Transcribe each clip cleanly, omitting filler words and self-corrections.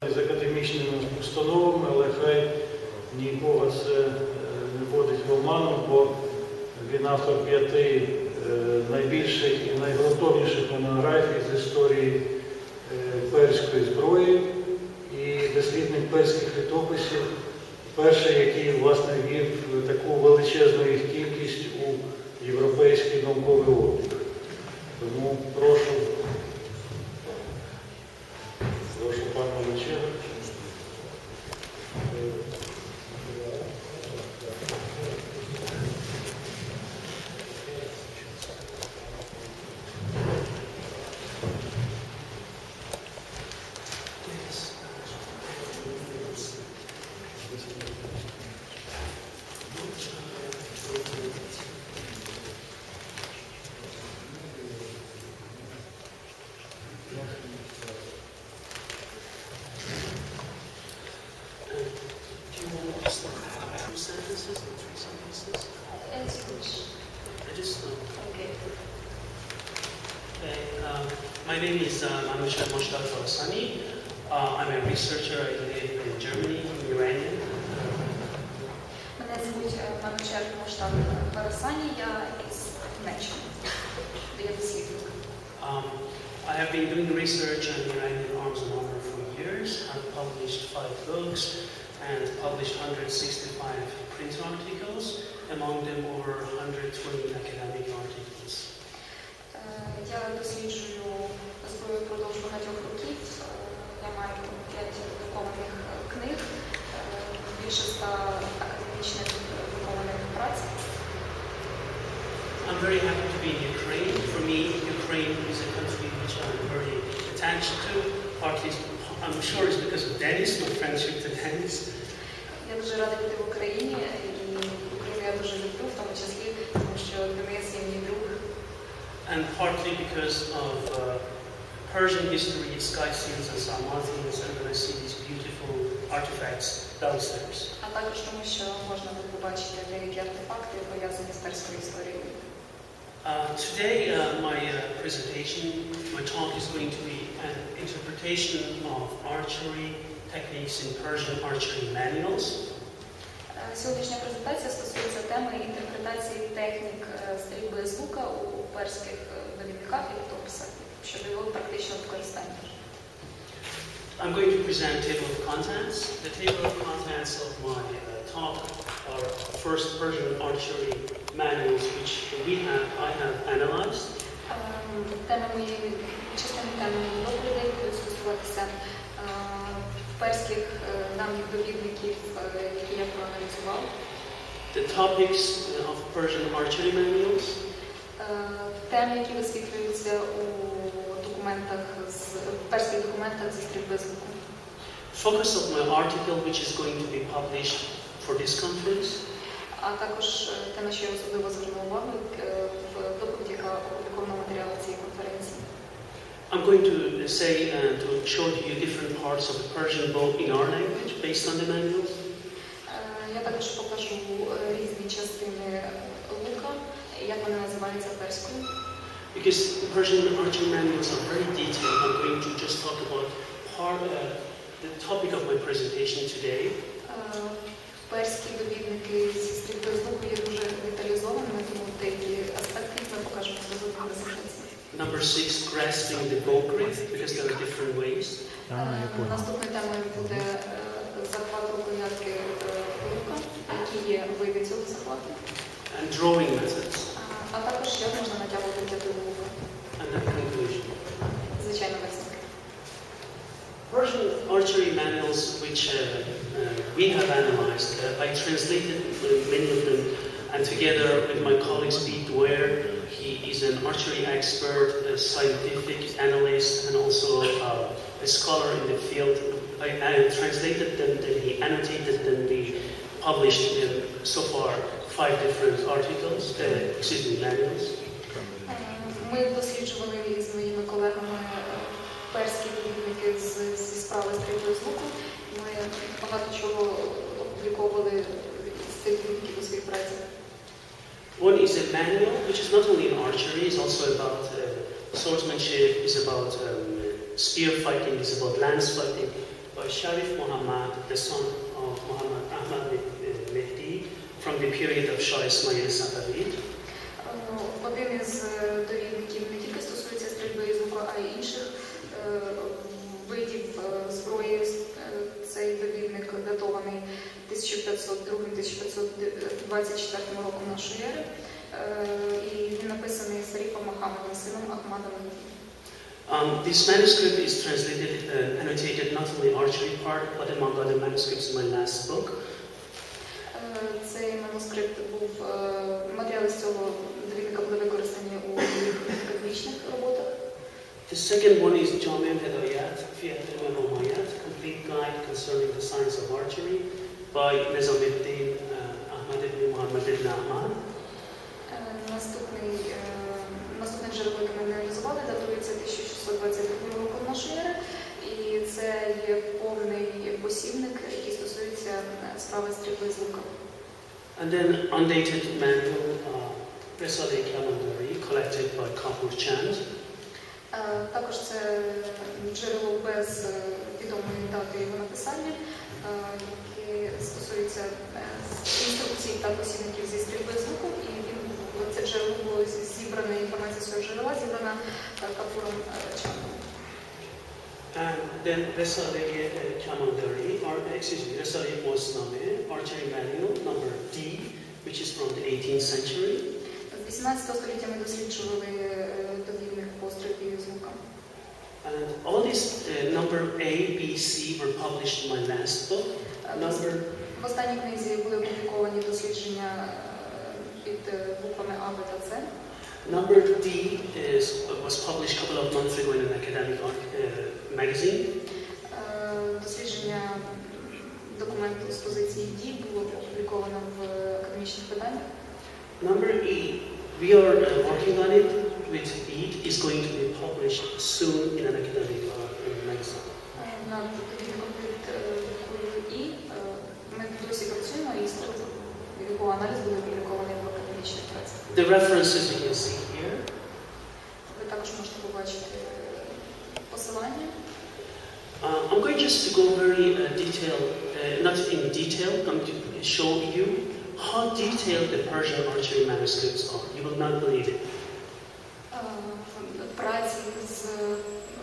З академічними установами, але хай нікого це не вводить в оману, бо він автор 5 найбільших і найґрунтовніших монографій з історії перської зброї і дослідник перських літописів, перший, який, власне, ввів таку величезну їх кількість у європейський науковий обіг. Тому прошу пана Манучегра. My name is Манучегр Моштаг Хорасані. I'm a researcher. I live in Germany, I'm Iranian. Мене звуть Манучегр Моштаг Хорасані, я із Німеччини. Я дослідник. I have been doing research on Iranian arms and armor for years. I've published 5 books and published 165 print articles, among them over 120 academic articles. Я досліджую зброю впродовж багатьох років. Я маю 5 друкованих книг, більше 100 академічних друкованих праць. I'm very happy to be in Ukraine. For me, Ukraine is a country which I'm very attached to. Partly, I'm sure it's because of Dennis, my friendship to Dennis. Я дуже рада бути в Україні, і Україну я дуже люблю, в тому числі, тому що Денис є мій друг. And partly because of Persian history, Scythians and Sarmatians, and when I see these beautiful artifacts downstairs. А також тому, що можна тут побачити деякі артефакти, пов'язані з перською історією. Today, my presentation, my talk is going to be an interpretation of archery techniques in Persian archery manuals. Сьогоднішня презентація стосується теми інтерпретації технік стрільби з лука у перських довідниках і літописах щодо його практичного використання. I'm going to present a table of contents. The table of contents of my talk are first Persian archery manuals which I have analyzed. Частини теми доповідей будуть стосуватися перських давніх довідників, які я проаналізував. The topics of Persian archery manuals. Теми, які висвітлюються у перських документах зі стрільби з луку. Focus of my article, which is going to be published for this conference. А також те, на що я особливо звернув увагу в доповіді, яка опублікована в матеріалах цієї конференції. I'm going to say to show you different parts of the Persian bow in our language based on the manuals. Я також покажу різні частини лука, як вони називаються перською. Because the Persian archery manuals are very detailed, I'm going to just talk about the topic of my presentation today. Перські довідники зі стрільби з луку є дуже деталізованими, тому деякі аспекти ми покажемо в презентації. Number 6, grasping the bow grip, because there are different ways. Наступною темою буде захват рукоятки лука, які є види цього захвату. And drawing methods. А також як можна натягувати тетиву лука. And then conclusion. Звичайно, висновки. Persian archery manuals, which we have analyzed, I translated many of them, and together with my colleague Pete Dwyer, he is an archery expert, a scientific analyst, and also a scholar in the field. I translated them, then he annotated them, we published so far 5 different articles, manuals. Ми досліджували з моїми колегами перські довідники зі справи стрільби з луку. Ми багато чого опубліковували з цих довідників у своїй праці. One is a manual, which is not only in archery, it's also about swordsmanship, it's about spear fighting, it's about lance fighting. by Sharif Muhammad, the son of Muhammad Ahmad Mehdi, from the period of Shah Ismail Safavid. Один із довідників не тільки стосується стрільби із лука, а й інших видів зброї. Цей довідник датований 1502-1524 роком нашої ери. І він написаний Шарифом Мухаммадом, сином Ахмада Мехді. This manuscript is translated, annotated not only archery part, but among other manuscripts in my last book. Цей манускрипт був, матеріали з цього довідника були використані у академічних роботах. The second one is Jami' Hidayat fi Ahkam al-Umayyad, complete guide concerning the science of archery by Nizamuddin Ahmad ibn Muhammad ibn Ahmad. Наступне джерело, яке ми аналізували, датується 1622 року нашої ери, і це є повний посібник, який стосується справи стрільби з лука. And then undated manual, Risale Calendary, collected by Kapur Chand. Також це джерело без відомої дати його написання, яке стосується інструкцій та посібників зі стрільби з луку, і це джерело було зібрана, інформація з цього джерела зібрана Капуром Чандом. And then Risale Calendary, or excuse me, Risale Mosname, archery manual number D, which is from the 18th century. З 18 століття ми досліджували довідник по стрільбі з лука. And all these number A, B, C were published in my last book. В останній книзі були опубліковані дослідження під буквами А, Б та С. Number D was published a couple of months ago in an academic magazine. Дослідження документу з позиції D було опубліковано в академічних виданнях. Number E, we are working on it with E, is going to be published soon in an academic magazine. Над довідником під буквою І ми досі працюємо, і його аналіз буде опублікований в академічних працях. The references you can see here. Ви також можете побачити посилання. I'm going just to go very detailed, not in detail, I'm going to show you how detailed the Persian archery manuscripts are. You will not believe it.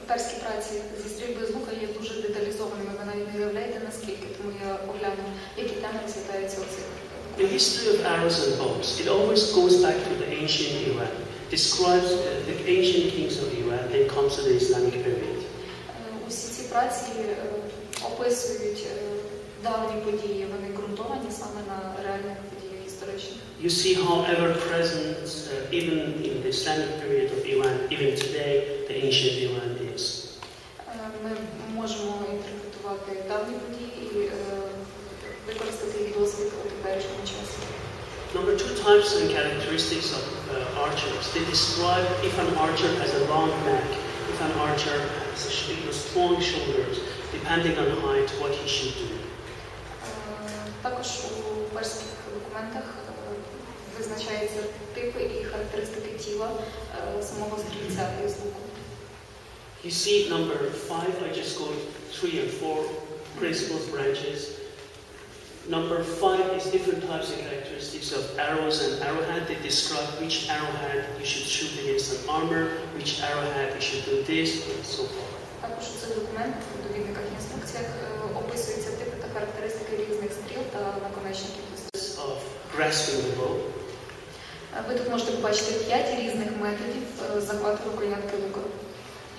Перські праці зі стрільби з лука є дуже деталізованими, ви навіть не уявляєте наскільки, тому я огляну, які теми розглядаються у цих. The history of arrows and bows, it always goes back to the ancient Iran, describes the ancient kings of Iran, then comes to the Islamic period. Усі ці праці описують давні події, вони ґрунтовані саме на реальних подіях історичних. You see how ever present, even in the Islamic period of Iran, even today, the ancient Iran is. Ми можемо інтерпретувати давні події і використати їх досвід у теперішньому часі. Number two types and characteristics of archers. They describe if an archer has a long neck, if an archer has strong shoulders, depending on height, what he should do. Також у перських документах визначаються типи і характеристики тіла самого стрільця із луку. You see number 5, I just go 3 and 4 principles, branches. Number 5 is different types and characteristics of arrows and arrowhead. They describe which arrowhead you should shoot against an armor, which arrowhead you should do this, and so forth. Також у цих документах, у довідниках і інструкціях описуються типи та характеристики різних стріл та наконечників. Of grasping the bow. Ви тут можете побачити 5 різних методів захвату рукоятки лука.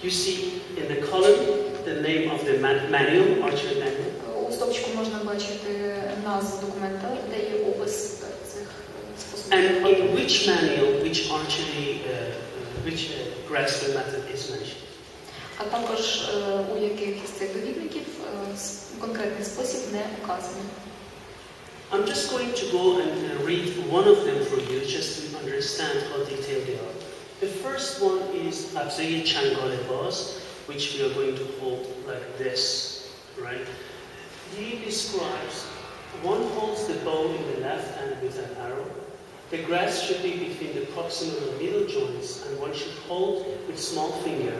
You see in the column the name of the manual, archery manual. У стовпчику можна бачити назву документа, де є опис цих способів. And in which manual, which archery, which grasping method is mentioned. А також у яких із цих довідників конкретний спосіб не указаний. I'm just going to go and read one of them for you, just to understand how detailed they are. The first one is Abzeye Changale Baz, which we are going to hold like this, right? He describes one holds the bow in the left hand with an arrow. The grasp should be between the proximal and middle joints, and one should hold with small finger,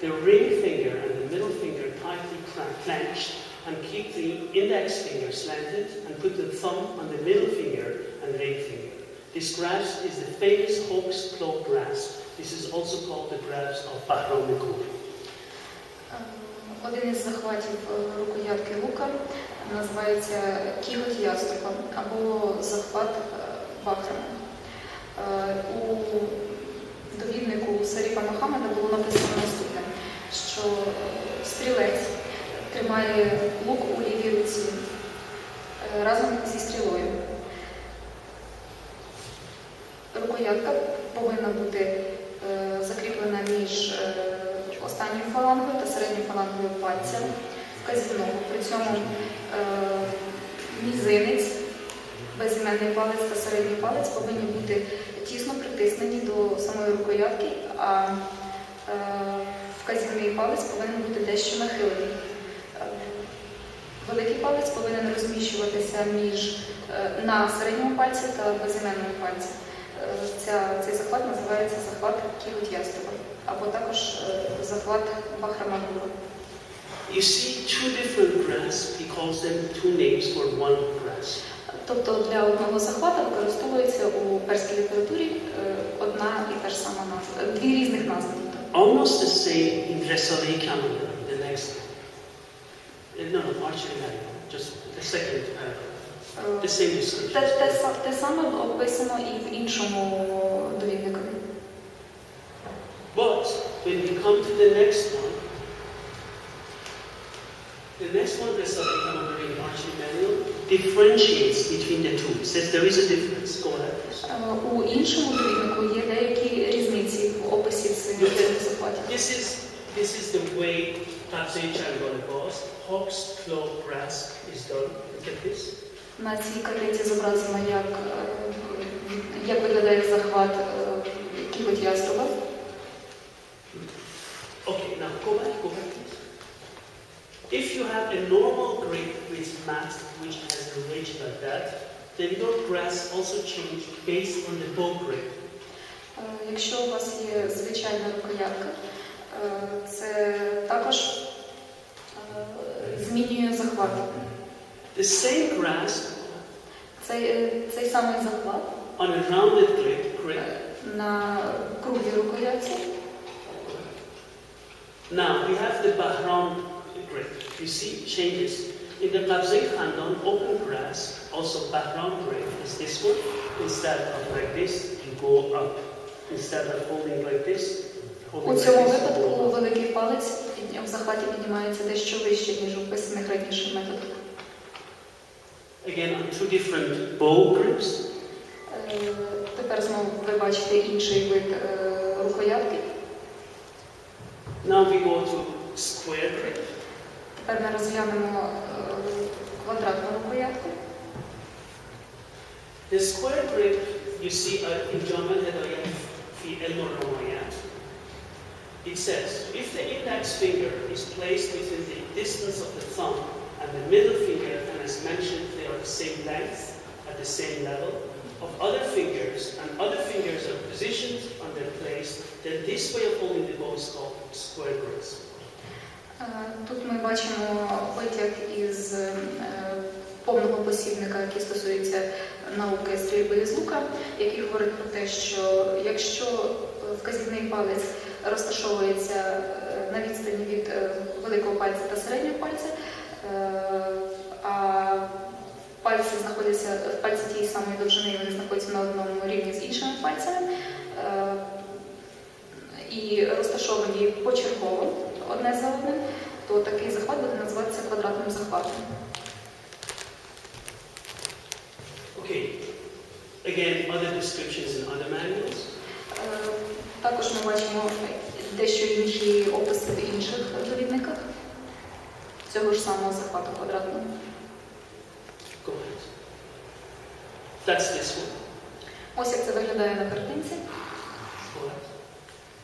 the ring finger and the middle finger tightly clenched, and keep the index finger slanted and put the thumb on the middle finger and ring finger. This grasp is the famous hawk's claw grasp. This is also called the grasp of Bahram Nikur. Один із захватів рукоятки лука називається кіготь яструба або захват бахрами. У довіднику Шаріфа Мохаммеда було написано наступне, що стрілець тримає лук у лівій руці разом зі стрілою. Рукоятка повинна бути закріплена між останньою фалангою та середньою фалангою пальця вказівного. При цьому мізинець, безіменний палець та середній палець повинні бути тісно притиснені до самої рукоятки, а вказівний палець повинен бути дещо нахилений. Великий палець повинен розміщуватися на середньому пальці та безіменному пальці. Цей захват називається захват кіготь яструба, або також захват бахрамагура. You see two different grasps, he calls them two names for one grasp. Тобто для одного захвата використовується у перській літературі одна і та ж сама назва, дві різних назви. Almost the same in Dressali calendar, the next. No, archery manual, just the second paragraph. The same description. Те саме описано і в іншому довідникові. But when we come to the next one, Dressali calendar in archery manual differentiates between the two. It says there is a difference. Go ahead, please. У іншому довіднику є деякі різниці в описі цих захватів. This is the way Tatsei-chan goes. Hawk's claw grasp is done. Look at this. На цій картинці зображено, як виглядає захват кіготь яструба. Okay, now go back, please. If you have a normal grip with mat which has a ridge like that, then your grasp also changes based on the bow grip. Якщо у вас є звичайна рукоятка, це також змінює захват. The same grasp цей самий захват on a rounded grip на круглій рукоятці. Now we have the Bahram grip. You see changes. In the Qabzai Khandon open grasp, also Bahram grip is this one. Instead of like this, you go up. Instead of holding like this, У цьому випадку великий палець в захваті піднімається дещо вище, ніж у вписаних раніше методах. Again, on two different bow grips. Тепер знову ви бачите інший вид рукоятки. Now we go to square grip. Тепер ми розглянемо квадратну рукоятку. The square grip, you see in German Hedayat fi el-Murramayat. It says, if the index finger is placed within the distance of the thumb and the middle finger, and as mentioned, they are the same length, at the same level, of other fingers, and other fingers are positioned on their place, then this way of holding the bow is called square grasp. Тут ми бачимо витяг із повного посібника, який стосується науки стрільби з лука, який говорить про те, що якщо вказівний палець розташовується на відстані від великого пальця та середнього пальця, а пальці тієї самої довжини, вони знаходяться на одному рівні з іншими пальцями і розташовані почергово одне за одним, то такий захват буде називатися квадратним захватом. Okay. Again, other descriptions in other manuals. Також ми бачимо дещо інші описи в інших довідниках цього ж самого захвату квадратного. Go ahead. That's this one. Ось як це виглядає на картинці. Go ahead.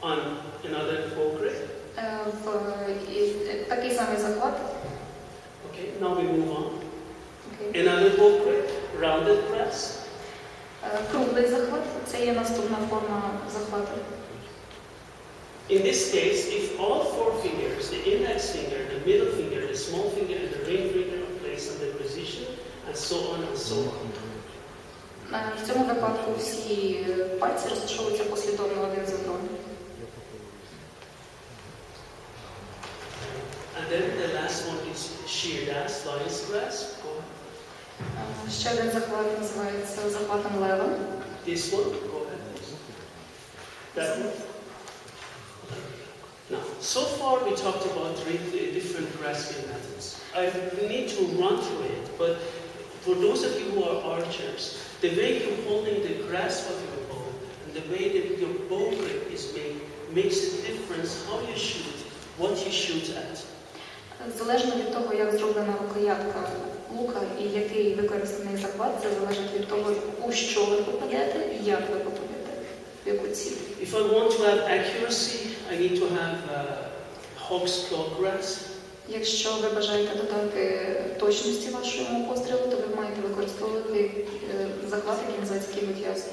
On another bow grip. Такий самий захват. Okay, now we move on. Another bow grip, rounded grasp. Круглий захват – це є наступна форма захвату. In this case, if all four fingers, the index finger, the middle finger, the small finger, and the ring finger are placed on the position, and so on and so on. В цьому випадку всі пальці розташовуються послідовно один за одним. And then the last one is Shirdas, lion's grasp. Ще один захват називається захватом лева. This one, go ahead, please. That one. Now, so far we talked about three different grasping methods. I need to run through it, but for those of you who are archers, the way you're holding the grasp of your bow and the way that your bow grip is made makes a difference how you shoot, what you shoot at. Залежно від того, як зроблена рукоятка лука і який використаний захват, це залежить від того, у що ви попадете і як ви попадете, в яку ціль. If I want to have accuracy, I need to have hawk's claw grasp. Якщо ви бажаєте додати точності вашому пострілу, то ви маєте використовувати захват, який називається кінуть ясно.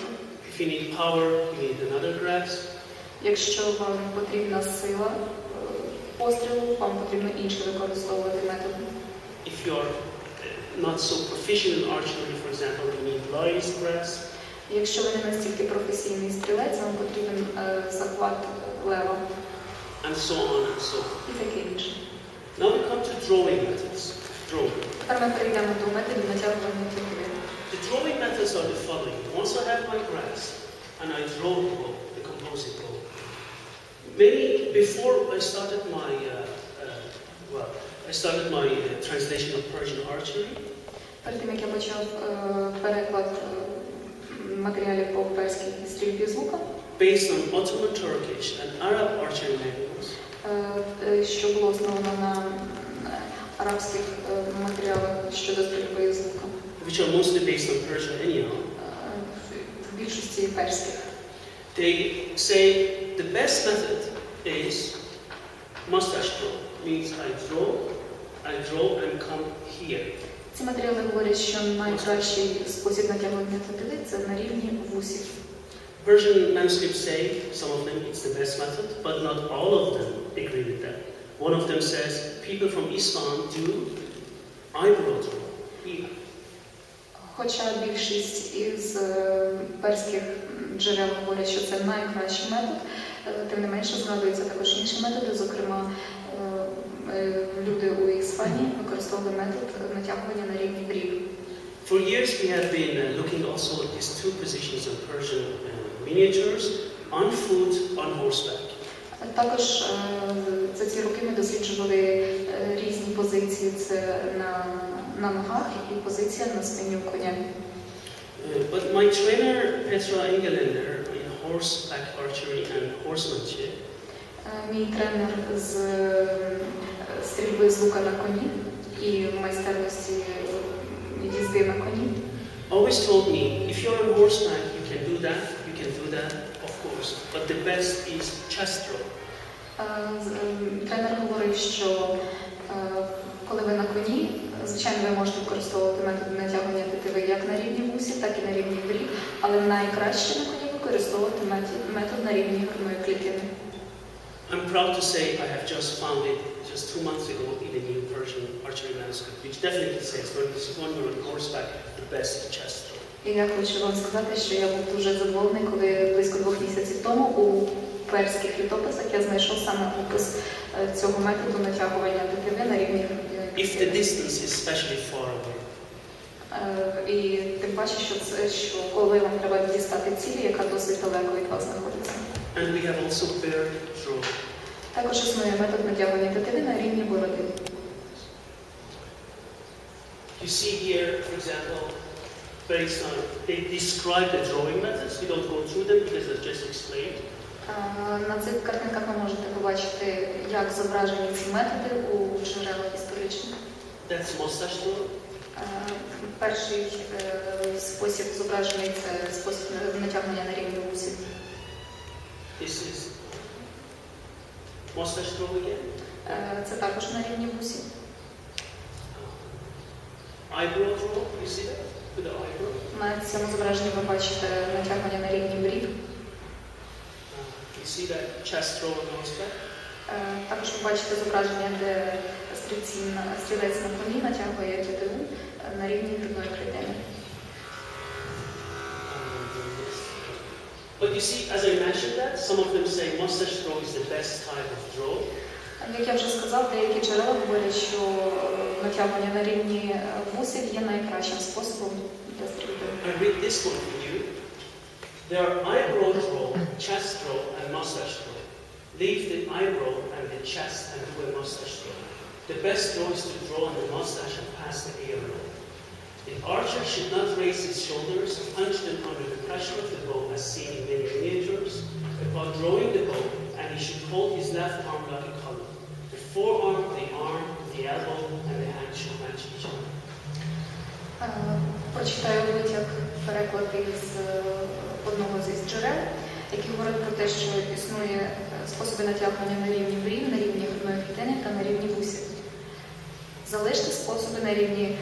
If you need power, you need another grasp. Якщо вам потрібна сила пострілу, вам потрібно інший використовувати метод. If you're not so proficient in archery, for example, you need lion's grasp. Якщо ви не настільки професійний стрілець, вам потрібен захват лева. And so on and so on. І таке інше. Now we come to drawing methods. Drawing. Тепер ми перейдемо до методів натягування тетиви. The drawing methods are the following. Once I have my grasp and I draw the bow, the composite bow. Before I started my translation of Persian archery. Перед тим, як я почав переклад матеріалів по перській стрільбі з лука, based on Ottoman, Turkish and Arab archery manuals, що було основано на арабських матеріалах щодо стрільби з лука, which are mostly based on Persian anyhow, в більшості перських. They say the best method is mustache draw. Means I draw and come here. Ці матеріали говорять, що найкращий спосіб натягування тетиви – це на рівні вусів. Persian manuscripts say, some of them, it's the best method, but not all of them agree with that. One of them says, people from Islam do eyebrow draw. Yeah. Хоча більшість із перських джерел говорять, що це найкращий метод, тим не менше згадуються також інші методи, зокрема, люди у Іспанії використовували метод натягування на рівні брів. For years we have been looking also at these two positions of Persian miniatures, on foot, on horseback. Також за ці роки ми досліджували різні позиції. Це на ногах і позиція на спині коня. But my trainer, Petra Engelender, in horseback archery and horsemanship, мій тренер з стрільби з лука на коні і майстерності їзди на коні always told me, if you're on horseback, you can do that, of course, but the best is chest draw. Тренер говорив, що коли ви на коні, звичайно, ви можете використовувати методи натягування тетиви як на рівні вусів, так і на рівні брів, але найкраще на коні використовувати метод на рівні грудної клітини. I'm proud to say I have just found it just 2 months ago in a new Persian archery manuscript, which definitely says when you're on horseback, the best chest draw. І я хочу вам сказати, що я був дуже задоволений, коли близько 2 місяців тому у перських літописах я знайшов саме опис цього методу натягування тетиви на рівні грудної If the клітини. distance is especially far away. І тим паче, що коли вам треба дістати ціль, яка досить далеко від вас знаходиться. And we have also bear draw. Також існує метод натягування тетиви на рівні бороди. You see here, for example, they describe the drawing methods. We don't go through them because they're just explained. На цих картинках ви можете побачити, як зображені ці методи у джерелах історичних. That's mustache draw. Перший спосіб зображений – це спосіб натягування на рівні вусів. This is mustache draw again. Це також на рівні вусів. Eyebrow draw, you see that? With the eyebrow. На цьому зображенні ви бачите натягування на рівні брів. You You see that chest throw on horseback? Також ви бачите зображення, де стрілець на коні натягує тетиву на рівні грудної клітини. But you see, as I mentioned that, some of them say mustache throw is the best type of throw. Як я вже сказав, деякі джерела говорять, що натягування на рівні вусів є найкращим способом для стрільби. I read this one for you. There are eyebrow throw, chest throw, and mustache throw. Leave the eyebrow and the chest and do a mustache throw. The best throw is to draw on the mustache and pass the arrow. The archer should not raise his shoulders, punch them under the pressure of the bow as seen in many miniatures, while drawing the bow, and he should hold his left arm like a column. The forearm, the arm, the elbow, and the hand should match each other. Прочитаю витяг, переклад із одного з джерел, який говорить про те, що існує способи натягування на рівні брів, на рівні грудної клітини та на рівні вусів. Залиште способи на рівні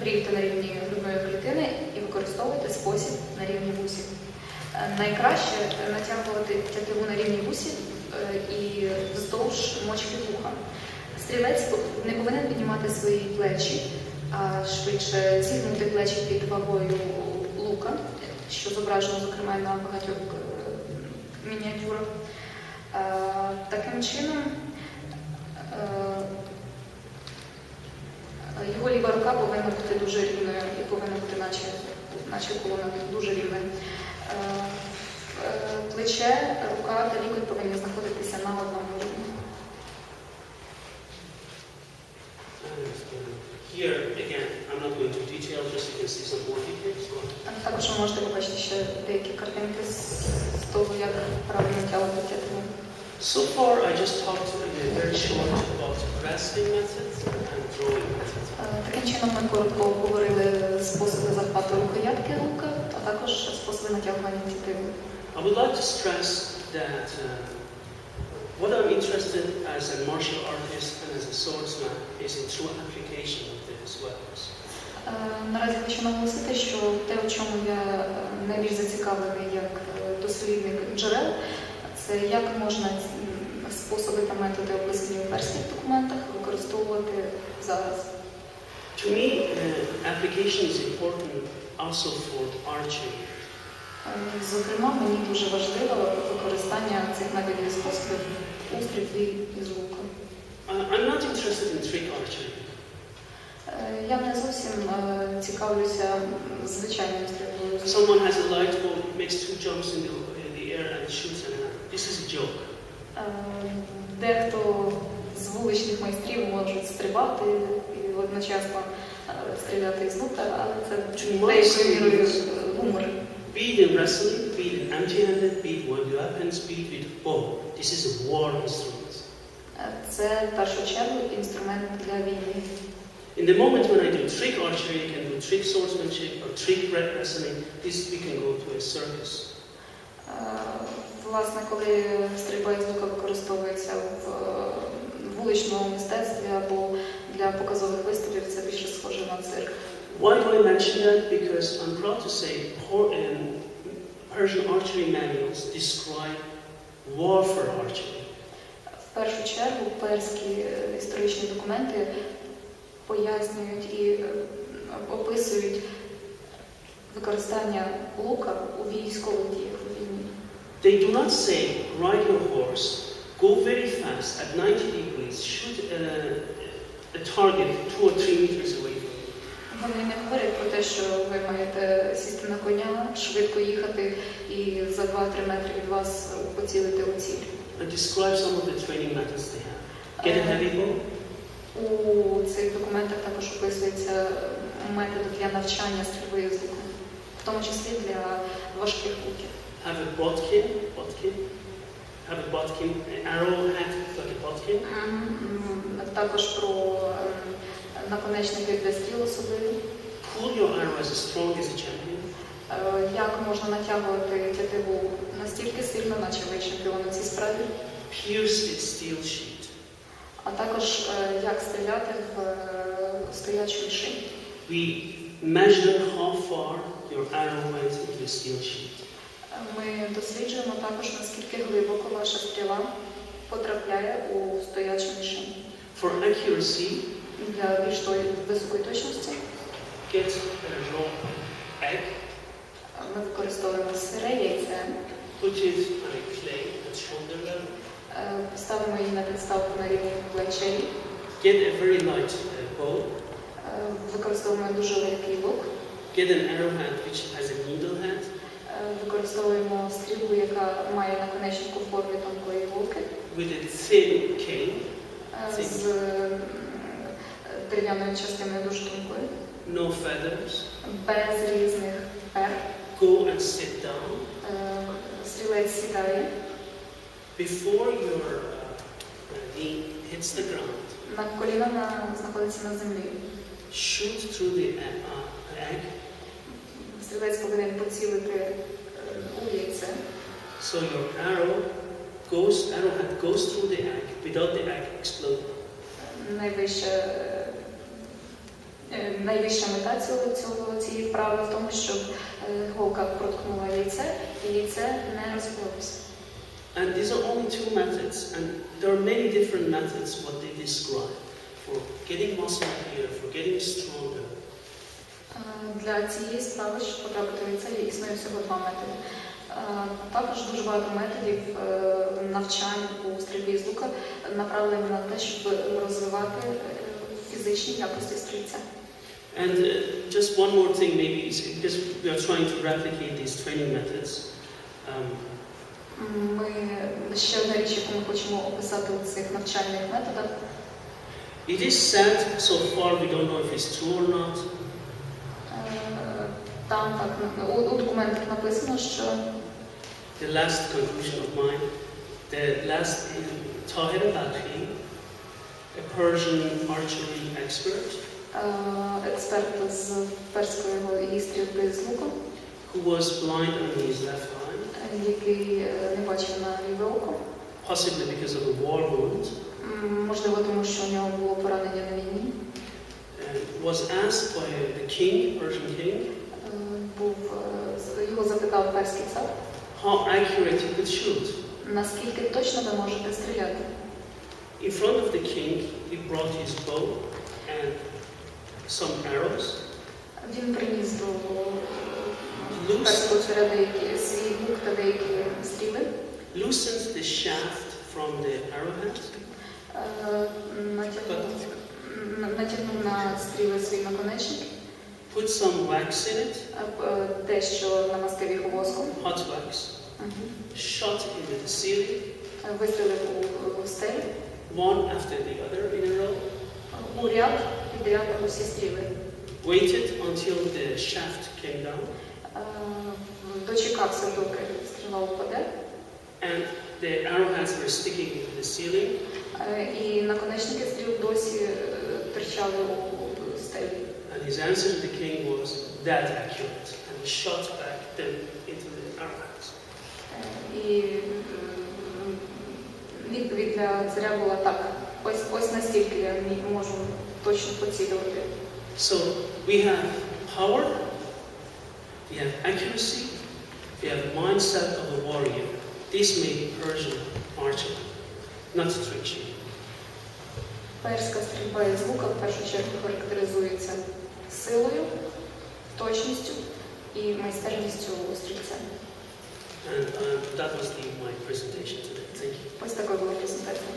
брів та на рівні грудної клітини і використовуйте спосіб на рівні вусів. Найкраще натягувати тетиву на рівні вусів і вздовж мочки вуха. Стрілець не повинен піднімати свої плечі, а швидше зігнути плечі під вагою лука, що зображено, зокрема, на багатьох мініатюрах. Таким чином, його ліва рука повинна бути дуже рівною і повинна бути наче колона дуже рівною. Плече, рука та лікоть повинні знаходитися на одному рівні. Here, again, I'm not going to detail, just you can see some more details. Також ви можете побачити ще деякі картинки з того, як правильно натягувати тетиву. So far, I just talked very short about grasping methods and drawing methods. Таким чином ми коротко обговорили способи захвату рукоятки лука, а також способи натягування тетиви. I would like to stress that what I'm interested as a martial artist and as a swordsman is in true application of these weapons. Наразі хочу наголосити, що те, у чому я найбільш зацікавлений як дослідник джерел, це як можна способи та методи, описані у перських документах, використовувати зараз. To me, application is important also for archery. Зокрема, мені дуже важливо використання цих методів і способів у стрільбі із лука. I'm not interested in trick archery. Я не зовсім цікавлюся звичайною стрільбою. Someone has a light bow, makes two jumps in the air and shoots an arrow. This is a joke. Дехто з вуличних майстрів можуть стрибати і одночасно стріляти із лука, але це деякою мірою гумор. Be it in wrestling, be it in empty-handed, be it with weapons, be it with bow. This is a war instrument. Це в першу чергу інструмент для війни. In the moment when I do trick archery, you can do trick swordsmanship or trick wrestling. This we can go to a circus. Власне, коли стрільба із лука використовується в вуличному мистецтві або для показових виступів, це більше схоже на цирк. Why do I mention that? Because I'm proud to say Persian archery manuals describe warfare archery. В першу чергу перські історичні документи пояснюють і описують використання лука у військових діях у війні. They do not say, ride your horse, go very fast at 90 degrees, shoot a target 2 or 3 meters away from you. Вони не говорять про те, що ви маєте сісти на коня, швидко їхати і за 2-3 метри від вас поцілити у ціль. I describe some of the training methods they have. Get a heavy bow. У цих документах також описується методи для навчання стрільби з луком, в тому числі для важких луків. Have a bodkin, have a bodkin, an arrowhead like a bodkin. Також про наконечники для стріл особливі. Pull your arrow as strong as a champion. Як можна натягувати тетиву настільки сильно, наче ви чемпіон у цій справі. Pierce its steel sheet. А також як стріляти в стоячу мішень. We measure how far your arrow went into the steel sheet. Ми досліджуємо також, наскільки глибоко ваша стріла потрапляє у стоячу мішень. For accuracy, Для більш високої точності get a raw egg, ми використовуємо сире яйце, put it on a clay at shoulder level, ставимо її на підставку на рівні плечей, get a very light bow, використовуємо дуже легкий лук, get an arrowhead which has a needle head, використовуємо стрілу, яка має наконечник у формі тонкої голки, with a thin cane, з дерев'яною частиною дуже тонкою, no feathers, без різних пер. go and sit down. Стрілець сідає, Before your knee hits the ground, на коліна знаходиться на землі. shoot through the egg, Стрілець повинен поцілити у яйце. so your arrowhead goes through the egg without the egg exploding. Найвища мета цієї вправи в тому, щоб голка проткнула яйце і яйце не розбилося. And these are only two methods, and there are many different methods what they describe for getting muscle here, for getting stronger. Для цієї справи, щоб потрапити в яйце, існує всього два методи. Також дуже багато методів навчань у стрільбі з лука направлені на те, щоб розвивати фізичні якості стрільця. And just one more thing maybe is because we are trying to replicate these training methods. Ще одна річ, яку ми хочемо описати у цих навчальних методах. It is said so far, we don't know if it's true or not. Там так у документах написано, що The last conclusion of mine, the last Tahir al-Balkhi, a Persian archery expert, експерт з перської стрільби з луком, who was blind on his left eye, який не бачив на ліве око, possibly because of a war wound, можливо, тому що у нього було поранення на війні, was asked by the king, Persian king, його запитав перський цар, how accurate he could shoot. наскільки точно ви можете стріляти. In front of the king, he brought his bow and some arrows. Він приніс до перського царя свій лук та деякі стріли. Loosened the shaft from the arrowhead. Натягнув на стріли свій наконечник. Put some wax in it. Дещо намастив їх воском. Hot wax. Shot into the ceiling. Вистрілив у стелю. One after the other in a row. У ряд підряд усі стріли. Waited until the shaft came down. Дочекався, доки стріла впаде. And the arrowheads were sticking into the ceiling. І наконечники стріл досі торчали у стелі. And his answer to the king was that accurate. And he shot back them into the arrowheads. І відповідь для царя була так. Ось настільки я можу точно поцілювати. So we have power, we have accuracy, we have mindset of a warrior. This made Persian archery, not trick shooting. Перська стрільба із лука в першу чергу характеризується силою, точністю і майстерністю стрільця. And that was my presentation today. Thank you. Ось такою була презентація.